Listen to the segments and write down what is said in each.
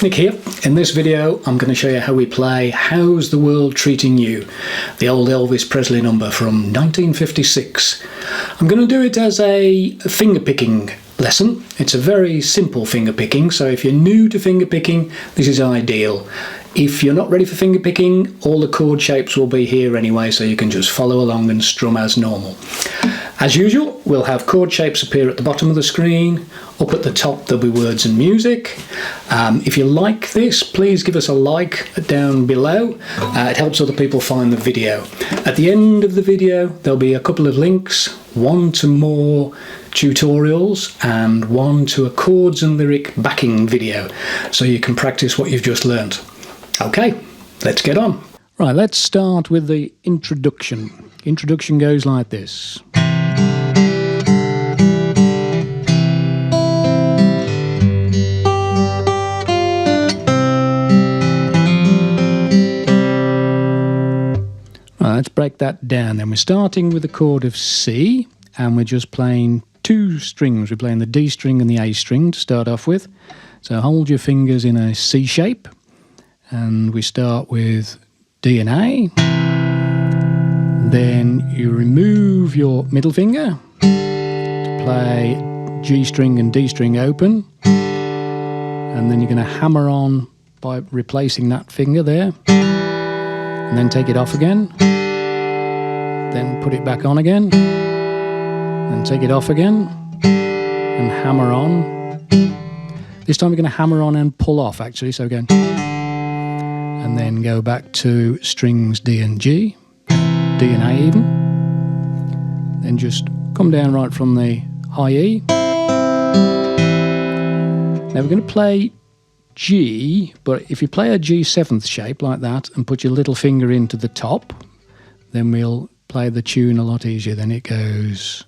Nick here. In this video I'm going to show you how we play How's the World Treating You, the old Elvis Presley number from 1956. I'm going to do it as a finger picking lesson. It's a very simple finger picking, so if you're new to finger picking, this is ideal. If you're not ready for finger picking, all the chord shapes will be here anyway, so you can just follow along and strum as normal. As usual, we'll have chord shapes appear at the bottom of the screen. Up at the top there'll be words and music. If you like this, please give us a like down below. It helps other people find the video. At the end of the video there'll be a couple of links, one to more tutorials and one to a chords and lyric backing video, so you can practice what you've just learnt. Okay, let's get on. Right, let's start with the introduction. Introduction goes like this. Right, let's break that down then. We're starting with the chord of C, and we're just playing two strings. We're playing the D string and the A string to start off with. So hold your fingers in a C shape, and we start with D and A. Then you remove your middle finger to play G string and D string open, and then you're going to hammer on by replacing that finger there, and then take it off again, then put it back on again, then take it off again and hammer on. This time we're going to hammer on and pull off actually, so again, and then go back to strings D and G, D and A even, then just come down right from the high E. Now we're going to play G, but if you play a G7th shape like that and put your little finger into the top, then we'll play the tune a lot easier. Then it goes.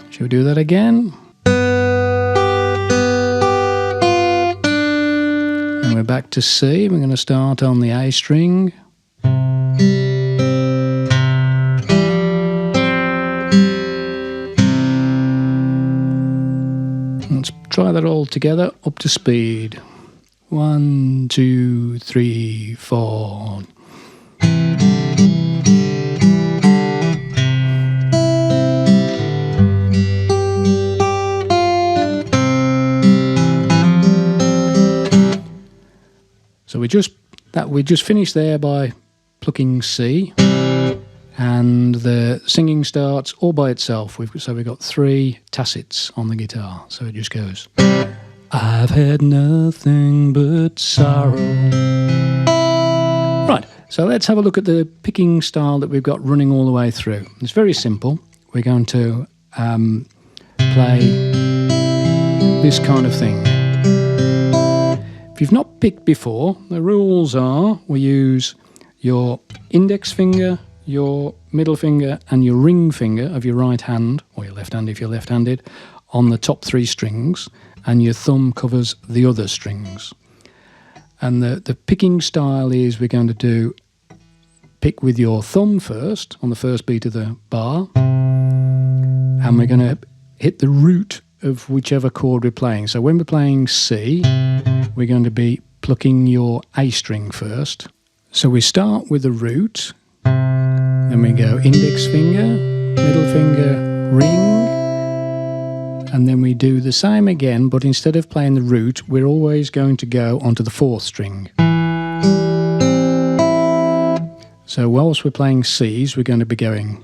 Shall we do that again? And we're back to C. We're going to start on the A string. Let's try that all together up to speed. 1, 2, 3, 4. So we just finished there by plucking C, and the singing starts all by itself. So we've got 3 tacits on the guitar. So it just goes. I've had nothing but sorrow. Right, so let's have a look at the picking style that we've got running all the way through. It's very simple. We're going to play this kind of thing. If you've not picked before, the rules are we use your index finger, your middle finger and your ring finger of your right hand, or your left hand if you're left-handed, on the top 3 strings, and your thumb covers the other strings. And the picking style is we're going to pick with your thumb first on the first beat of the bar, and we're going to hit the root of whichever chord we're playing. So when we're playing C, we're going to be plucking your A string first. So we start with the root, then we go index finger, middle finger, ring, and then we do the same again, but instead of playing the root, we're always going to go onto the 4th string. So whilst we're playing C's, we're going to be going.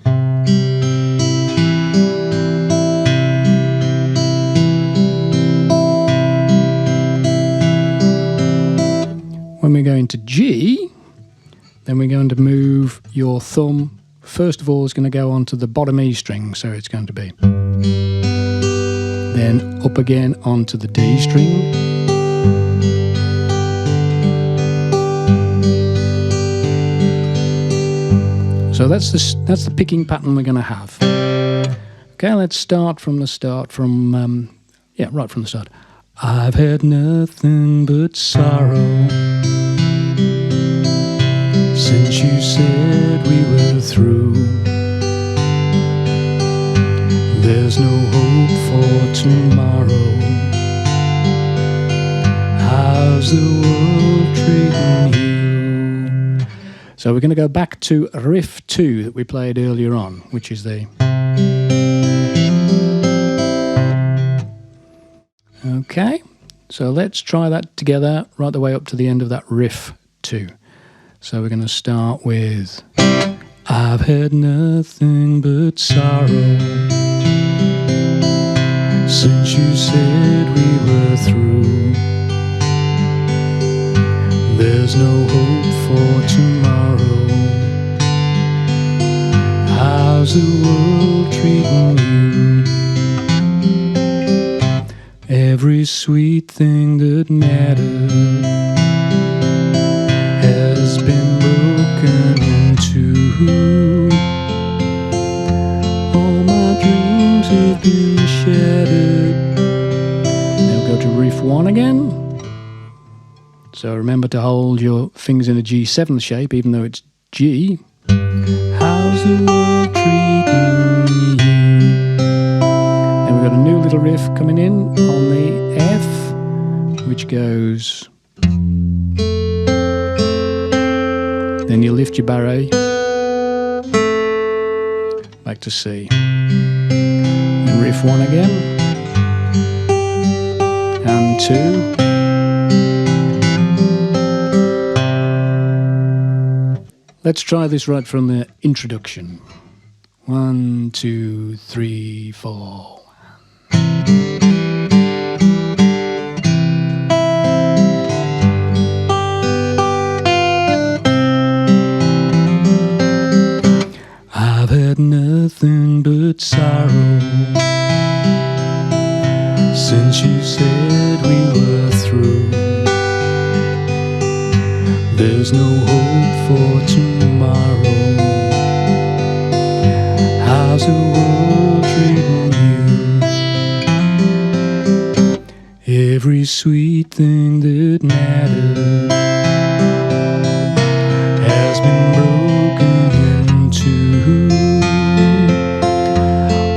When we go into G, then we're going to move your thumb. First of all, it's going to go onto the bottom E string, so it's going to be. Then up again onto the D string. So that's the picking pattern we're going to have. Okay, let's start from the start. Right from the start. I've had nothing but sorrow since you said we were through. There's no hope for tomorrow. How's the world treating you? So we're going to go back to riff 2 that we played earlier on, which is the... Okay, so let's try that together right the way up to the end of that riff 2. So we're going to start with I've had nothing but sorrow since you said we were through. There's no hope for tomorrow. How's the world treating you? Every sweet thing that mattered has been broken in two. All my dreams have been shattered. Now go to riff 1 again. So remember to hold your fingers in a G7 shape, even though it's G. How's the world treating you? Then we've got a new little riff coming in on the F, which goes... Then you lift your barre back to C. Then riff 1 again. And 2. Let's try this right from the introduction. 1, 2, 3, 4. I've had nothing but sorrow since you said we were through. There's no hope for tomorrow. How's the world treating you? Every sweet thing that mattered has been broken in two.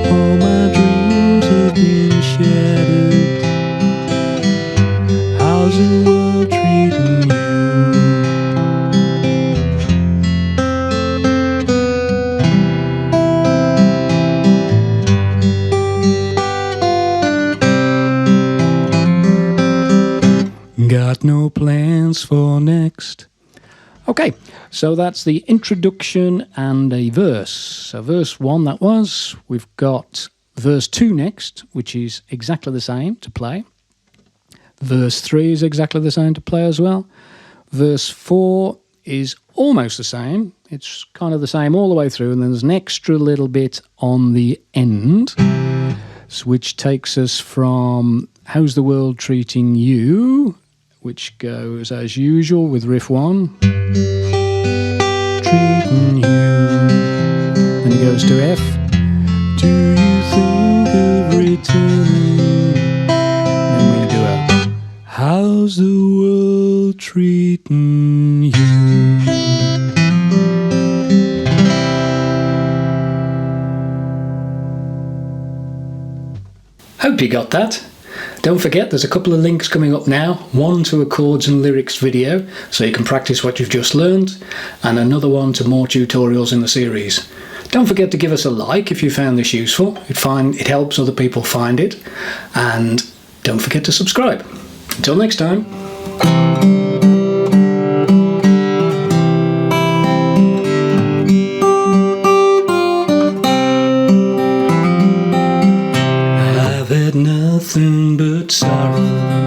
All my dreams have been shattered. How's the world treating you? Got no plans for next. Okay, so that's the introduction and a verse. So verse 1 that was. We've got verse 2 next, which is exactly the same to play. Verse 3 is exactly the same to play as well. Verse 4 is almost the same. It's kind of the same all the way through, and then there's an extra little bit on the end, which takes us from How's the World Treating You, which goes as usual with riff 1. Treating you. Then it goes to F. Do you think of returning? Then we do a How's the world treating you? Hope you got that. Don't forget, there's a couple of links coming up now. One to a chords and lyrics video, so you can practice what you've just learned, and another one to more tutorials in the series. Don't forget to give us a like if you found this useful. It helps other people find it. And don't forget to subscribe. Until next time. I've had nothing but sorrow